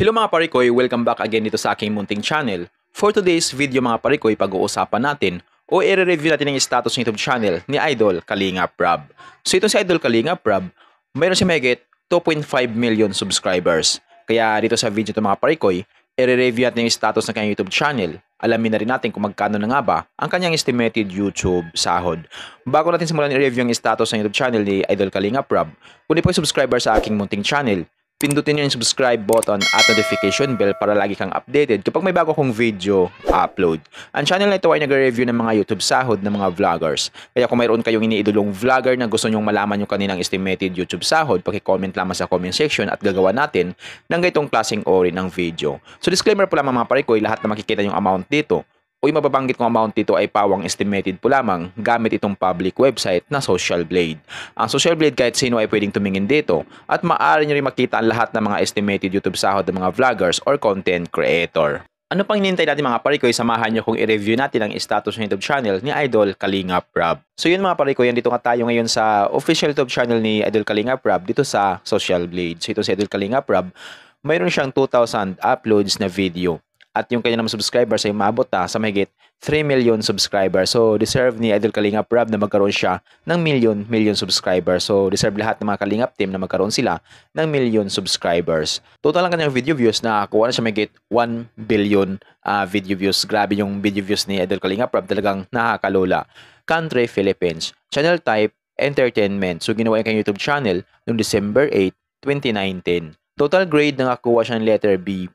Hello mga parikoy, welcome back again dito sa aking munting channel. For today's video mga parikoy, pag-uusapan natin o i-review natin ang status ng YouTube channel ni Idol Kalingap Rob. So ito si Idol Kalingap Rob, mayroon siya mahigit 2.5 million subscribers. Kaya dito sa video ito mga parikoy, i-review natin yung status ng kanyang YouTube channel. Alamin na rin natin kung magkano na nga ba ang kanyang estimated YouTube sahod. Bago natin simulan i-review ang status ng YouTube channel ni Idol Kalingap Rob, kung di po subscriber sa aking munting channel, pindutin niyo yung subscribe button at notification bell para lagi kang updated kapag may bago kong video upload. Ang channel na ito ay nagre-review ng mga YouTube sahod ng mga vloggers. Kaya kung mayroon kayong iniidolong vlogger na gusto nyong malaman yung kanilang estimated YouTube sahod, paki-comment lamang sa comment section at gagawa natin ng ganitong klaseng ori ng video. So disclaimer po lamang mga parikoy, lahat na makikita yung amount dito o yung mababanggit kong amount dito ay pawang estimated po lamang gamit itong public website na Social Blade. Ang Social Blade kahit sino ay pwedeng tumingin dito at maaari nyo rin makita ang lahat ng mga estimated YouTube sahod ng mga vloggers or content creator. Ano pang hinihintay natin mga parikoy, samahan nyo kung i-review natin ang status ng YouTube channel ni Idol Kalingap Rob. So yun mga parikoy, dito nga tayo ngayon sa official YouTube channel ni Idol Kalingap Rob dito sa Social Blade. So ito si Idol Kalingap Rob, mayroon siyang 2,000 uploads na video. At yung kanya naman subscribers ay maabot na sa mahigit 3 million subscribers. So, deserve ni Idol Kalingap Rob na magkaroon siya ng million subscribers. So, deserve lahat ng mga Kalingap team na magkaroon sila ng million subscribers. Total ang kanyang video views na kuha na siya mahigit 1 billion video views. Grabe yung video views ni Idol Kalingap Rob, talagang nakakalola. Country, Philippines. Channel type, entertainment. So, ginawa yung kanyang YouTube channel noong December 8, 2019. Total grade na nakakuha siya ng letter B+.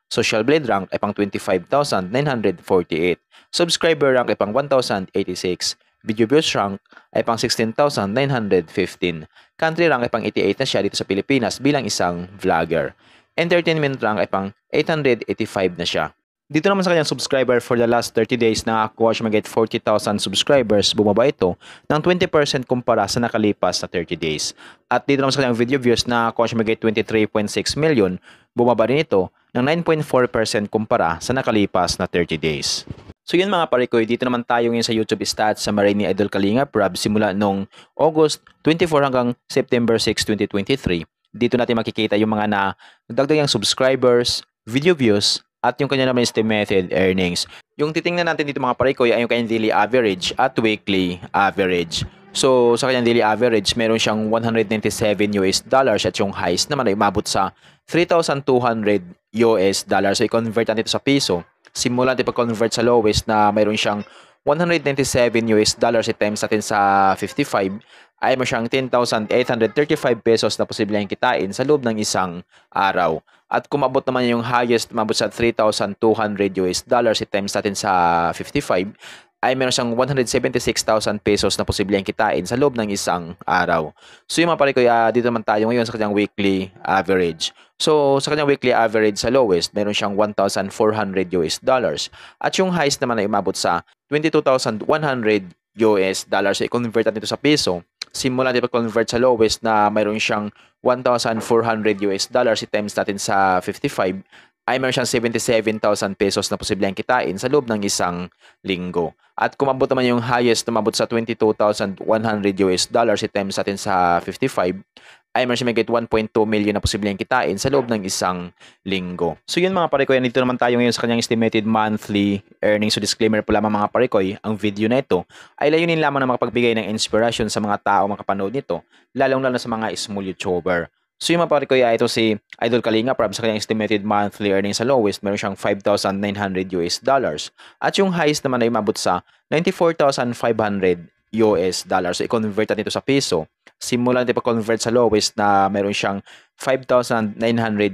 Social Blade rank ay pang 25,948. Subscriber rank ay pang 1,086. Video views rank ay pang 16,915. Country rank ay pang 88 na siya dito sa Pilipinas bilang isang vlogger. Entertainment rank ay pang 885 na siya. Dito naman sa kanyang subscriber for the last 30 days nakakuha siya mag-get 40,000 subscribers. Bumaba ito ng 20% kumpara sa nakalipas na 30 days. At dito naman sa kanyang video views nakakuha siya mag-get 23.6 million. Bumaba rin ito ng 9.4% kumpara sa nakalipas na 30 days. So yun mga parikoy, dito naman tayo ngayon sa YouTube stats summary ni Idol Kalingap Rob simula nung August 24 hanggang September 6, 2023. Dito natin makikita yung mga nagdagdagang subscribers, video views, at yung kanya naman estimated earnings. Yung titingnan natin dito mga parikoy ay yung kanyang daily average at weekly average. So sa kanyang daily average, meron siyang $197 at yung highest naman ay umabot sa 3,200 US dollars. So i-convert natin ito sa piso. Simulan natin pag-convert sa lowest na mayroon siyang $197 i-times natin sa 55 ay mo siyang 10,835 pesos na posibleng kitain sa loob ng isang araw. At kung mabot naman yung highest, mabot sa 3,200 US dollars i-times natin sa 55 ay meron siyang 176,000 pesos na posibleng kitain sa loob ng isang araw. So yung mga parikoy, dito naman tayo ngayon sa kanyang weekly average. So sa kanyang weekly average sa lowest, meron siyang 1,400 US dollars. At yung highest naman ay umabot sa 22,100 US dollars. So i-convert natin ito sa piso. Simulan natin pag-convert sa lowest na mayroon siyang 1,400 US dollars i-times natin sa 55 ay meron siyang 77,000 pesos na posibleng kitain sa loob ng isang linggo. At kung mabot naman yung highest na mabot sa 22,100 US dollars i-times natin sa 55 ay meron siya may 1.2 million na posibleng kitain sa loob ng isang linggo. So yun mga parikoy, dito naman tayo ngayon sa kanyang estimated monthly earnings. So disclaimer po lamang mga parikoy, ang video na ito ay layunin lamang na makapagbigay ng inspiration sa mga tao makapanood nito, lalong-lalo sa mga small YouTuber. So yung mga parikoy, ito si Idol Kalingap Rob sa kanyang estimated monthly earnings sa lowest, meron siyang 5,900 US dollars. At yung highest naman ay umabot sa 94,500 US dollars. So i-convert natin ito sa piso. Simulan natin pag-convert sa lowest na meron siyang 5,900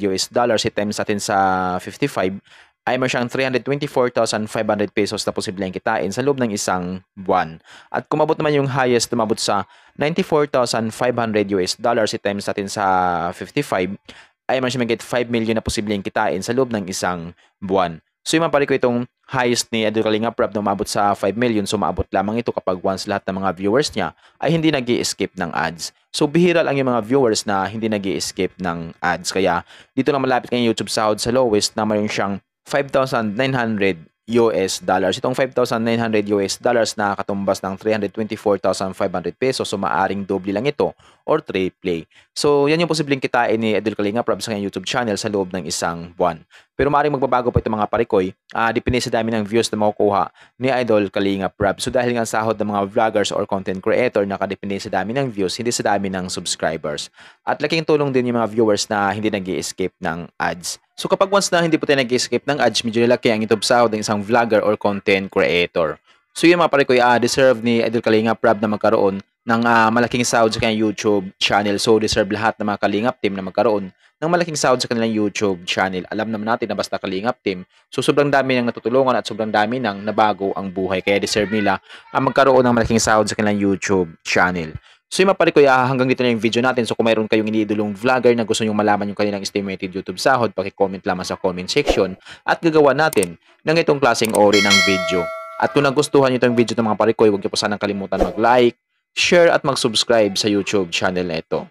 US dollars i-times natin sa 55 ay meron siyang 324,500 pesos na posibleng kitain sa loob ng isang buwan. At kung mabot naman yung highest, tumabot sa 94,500 US dollars i-times natin sa 55 ay meron siyang mag-get 5 million na posibleng kitain sa loob ng isang buwan. So yung mapali ko itong highest ni Idol Kalingap Rob na umabot sa 5 million. So maabot lamang ito kapag once lahat ng mga viewers niya ay hindi nag-i-skip ng ads. So bihira lang yung mga viewers na hindi nag-i-skip ng ads. Kaya dito na malapit kay YouTube sahod sa lowest na mayroon siyang 5,900 US dollars. Itong 5,900 US dollars na katumbas ng 324,500 pesos. So maaring doble lang ito or triple. So yan yung posibleng kitain ni Idol Kalinga Prab sa kanyang YouTube channel sa loob ng isang buwan. Pero maaring magbabago pa itong mga parikoy. Depende sa dami ng views na makukuha ni Idol Kalinga Prab. So dahil nga sahod ng mga vloggers or content creator nakadepende sa dami ng views, hindi sa dami ng subscribers. At laking tulong din yung mga viewers na hindi nag-i-escape ng ads. So kapag once na hindi po tayo nag-escape ng ads, medyo nilaki ang YouTube sahod ng isang vlogger or content creator. So yun mga pare ko, deserve ni Idol Kalinga Prab na magkaroon ng malaking sahod sa kanyang YouTube channel. So deserve lahat ng mga Kalingap team na magkaroon ng malaking sahod sa kanilang YouTube channel. Alam naman natin na basta Kalingap team, so sobrang dami nang natutulungan at sobrang dami nang nabago ang buhay. Kaya deserve nila ang magkaroon ng malaking sahod sa kanilang YouTube channel. So yung mga pare ko, hanggang dito na yung video natin. So kung mayroon kayong iniidolong vlogger na gusto nyo malaman yung kanilang estimated YouTube sahod, paki-comment lamang sa comment section at gagawa natin ng itong klaseng ori ng video. At kung nagustuhan nyo itong video ng mga pare ko, huwag nyo po sanang kalimutan mag-like, share at mag-subscribe sa YouTube channel na ito.